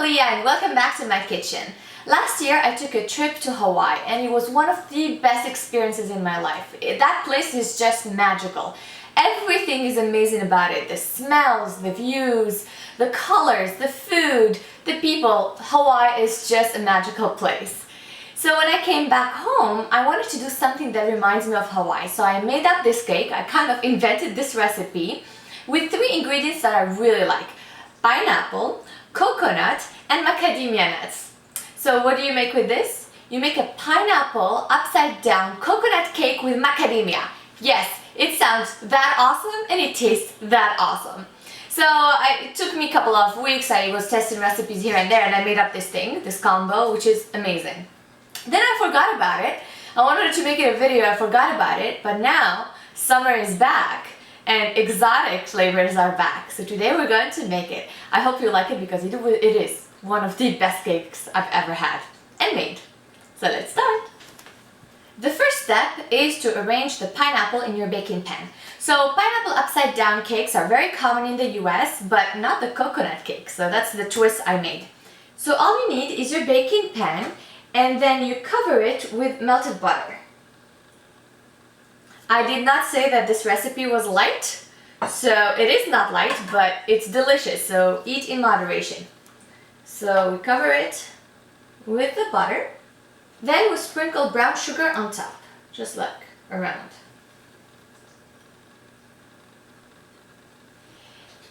Alia and welcome back to my kitchen. Last year I took a trip to Hawaii and it was one of the best experiences in my life. That place is just magical. Everything is amazing about it. The smells, the views, the colors, the food, the people. Hawaii is just a magical place. So when I came back home, I wanted to do something that reminds me of Hawaii. So I made up this cake. I kind of invented this recipe with 3 ingredients that I really like: pineapple, coconut, and macadamia nuts. So what do you make with this? You make a pineapple upside down coconut cake with macadamia. Yes, it sounds that awesome and it tastes that awesome. So it took me a couple of weeks. I was testing recipes here and there and I made up this thing, this combo, which is amazing. Then I forgot about it. I wanted to make it a video, I forgot about it, but now summer is back and exotic flavors are back. So today we're going to make it. I hope you like it because it is one of the best cakes I've ever had and made. So let's start. The first step is to arrange the pineapple in your baking pan. So pineapple upside down cakes are very common in the US, but not the coconut cake. So that's the twist I made. So all you need is your baking pan and then you cover it with melted butter. I did not say that this recipe was light, so it is not light, but it's delicious, so eat in moderation. So we cover it with the butter, then we sprinkle brown sugar on top, just like around.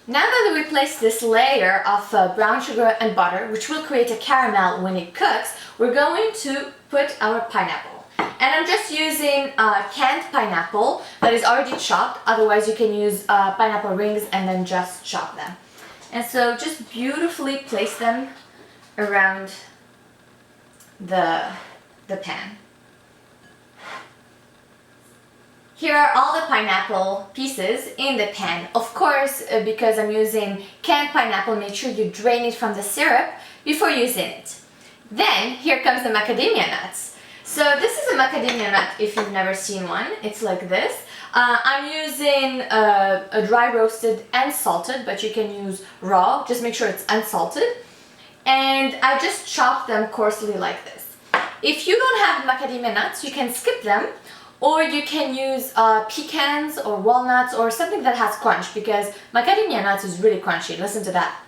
Now that we place this layer of brown sugar and butter, which will create a caramel when it cooks, we're going to put our pineapple. And I'm just using canned pineapple that is already chopped. Otherwise you can use pineapple rings and then just chop them. And so just beautifully place them around the pan. Here are all the pineapple pieces in the pan. Of course, because I'm using canned pineapple, make sure you drain it from the syrup before using it. Then here comes the macadamia nuts. So this is a macadamia nut if you've never seen one. It's like this. I'm using a dry roasted and salted, but you can use raw. Just make sure it's unsalted. And I just chop them coarsely like this. If you don't have macadamia nuts, you can skip them, or you can use pecans or walnuts or something that has crunch, because macadamia nuts is really crunchy. Listen to that.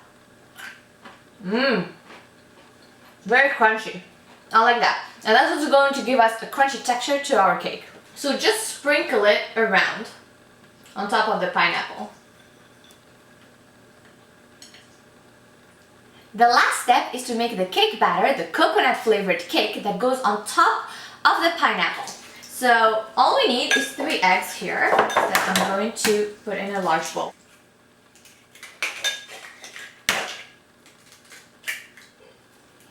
Very crunchy. I like that. And that's what's going to give us a crunchy texture to our cake. So just sprinkle it around on top of the pineapple. The last step is to make the cake batter, the coconut flavored cake that goes on top of the pineapple. So all we need is 3 eggs here that I'm going to put in a large bowl.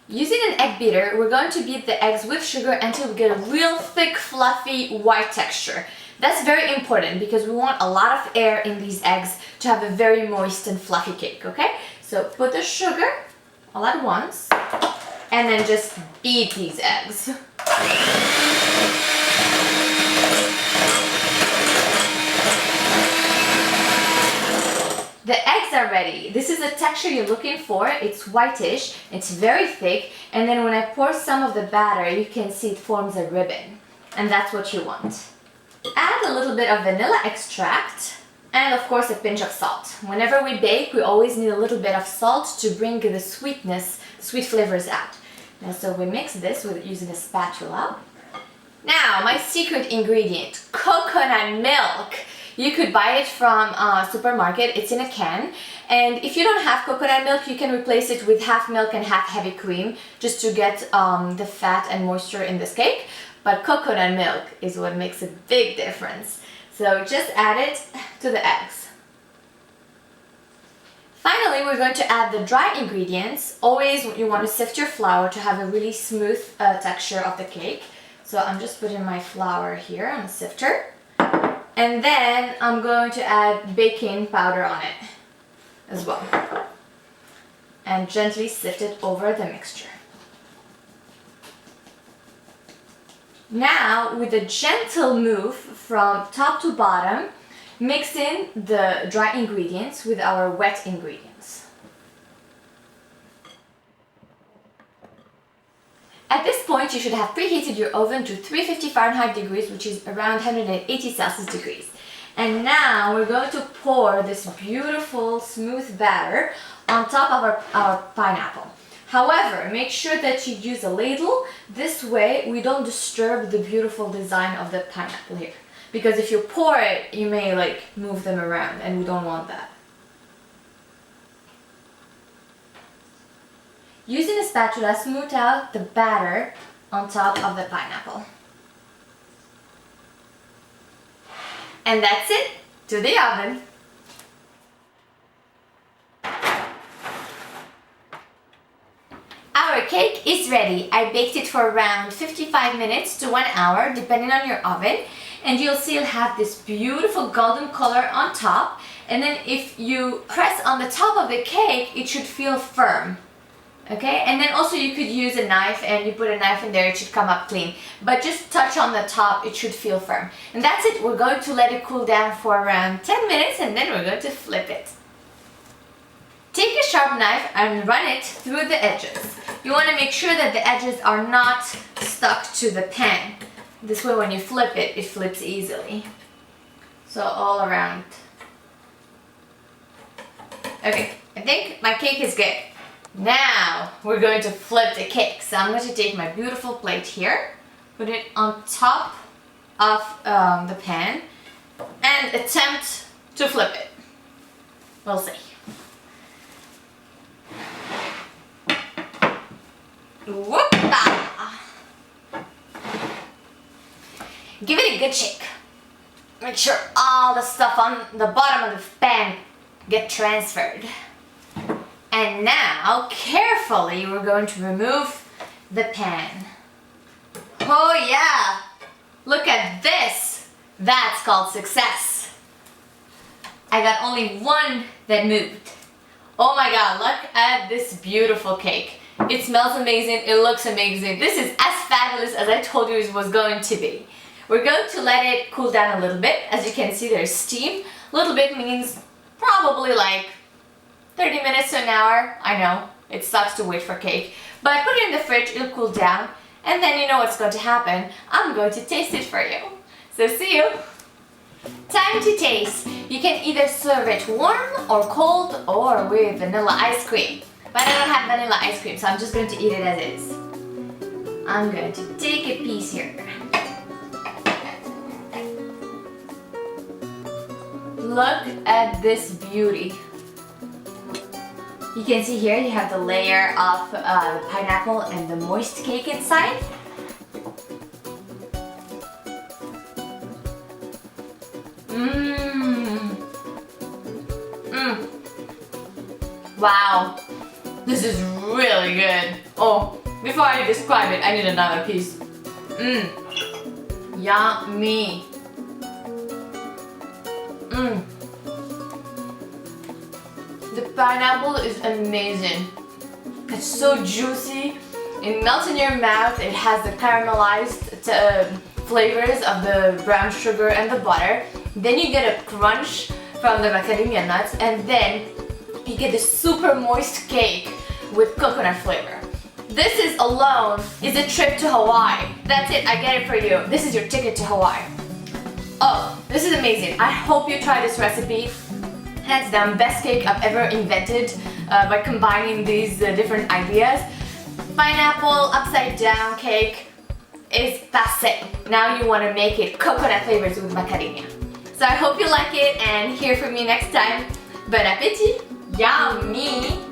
Using an egg beater, we're going to beat the eggs with sugar until we get a real thick, fluffy, white texture. That's very important because we want a lot of air in these eggs to have a very moist and fluffy cake, okay? So put the sugar all at once and then just beat these eggs. The eggs are ready. This is the texture you're looking for. It's whitish, it's very thick, and then when I pour some of the batter, you can see it forms a ribbon, and that's what you want. Add a little bit of vanilla extract, and of course a pinch of salt. Whenever we bake, we always need a little bit of salt to bring the sweetness, sweet flavors out. And so we mix this with using a spatula. Now, my secret ingredient, coconut milk. You could buy it from a supermarket. It's in a can. And if you don't have coconut milk, you can replace it with half milk and half heavy cream just to get the fat and moisture in this cake. But coconut milk is what makes a big difference. So just add it to the eggs. Finally, we're going to add the dry ingredients. Always you want to sift your flour to have a really smooth texture of the cake. So I'm just putting my flour here on the sifter. And then I'm going to add baking powder on it as well. And gently sift it over the mixture. Now, with a gentle move from top to bottom, mix in the dry ingredients with our wet ingredients. At this point, you should have preheated your oven to 350 Fahrenheit degrees, which is around 180 Celsius degrees. And now we're going to pour this beautiful smooth batter on top of our pineapple. However, make sure that you use a ladle. This way we don't disturb the beautiful design of the pineapple here. Because if you pour it, you may like move them around and we don't want that. Using a spatula, smooth out the batter on top of the pineapple. And that's it, to the oven. Our cake is ready. I baked it for around 55 minutes to 1 hour, depending on your oven. And you'll see it'll have this beautiful golden color on top. And then if you press on the top of the cake, it should feel firm. Okay, and then also you could use a knife, and you put a knife in there, it should come up clean. But just touch on the top, it should feel firm. And that's it. We're going to let it cool down for around 10 minutes and then we're going to flip it. Take a sharp knife and run it through the edges. You want to make sure that the edges are not stuck to the pan. This way when you flip it, it flips easily. So all around. Okay, I think my cake is good. Now we're going to flip the cake. So I'm going to take my beautiful plate here, put it on top of the pan and attempt to flip it. We'll see. Whoop-ah. Give it a good shake. Make sure all the stuff on the bottom of the pan get transferred. And now, carefully, we're going to remove the pan. Oh yeah! Look at this! That's called success. I got only one that moved. Oh my god, look at this beautiful cake. It smells amazing, it looks amazing. This is as fabulous as I told you it was going to be. We're going to let it cool down a little bit. As you can see, there's steam. A little bit means probably like 30 minutes to an hour. I know, it sucks to wait for cake. But put it in the fridge, it'll cool down. And then you know what's going to happen. I'm going to taste it for you. So see you. Time to taste. You can either serve it warm or cold or with vanilla ice cream. But I don't have vanilla ice cream, so I'm just going to eat it as is. I'm going to take a piece here. Look at this beauty. You can see here you have the layer of the pineapple and the moist cake inside. Wow, this is really good. Oh, before I describe it, I need another piece. Yummy. The pineapple is amazing. It's so juicy. It melts in your mouth. It has the caramelized flavors of the brown sugar and the butter. Then you get a crunch from the macadamia nuts, and then you get this super moist cake with coconut flavor. This is alone is a trip to Hawaii. That's it, I get it for you. This is your ticket to Hawaii. Oh, this is amazing. I hope you try this recipe. Hands down, best cake I've ever invented by combining these different ideas. Pineapple upside down cake is passé. Now you want to make it coconut flavors with macadamia. So I hope you like it and hear from me next time. Bon appétit! Yummy!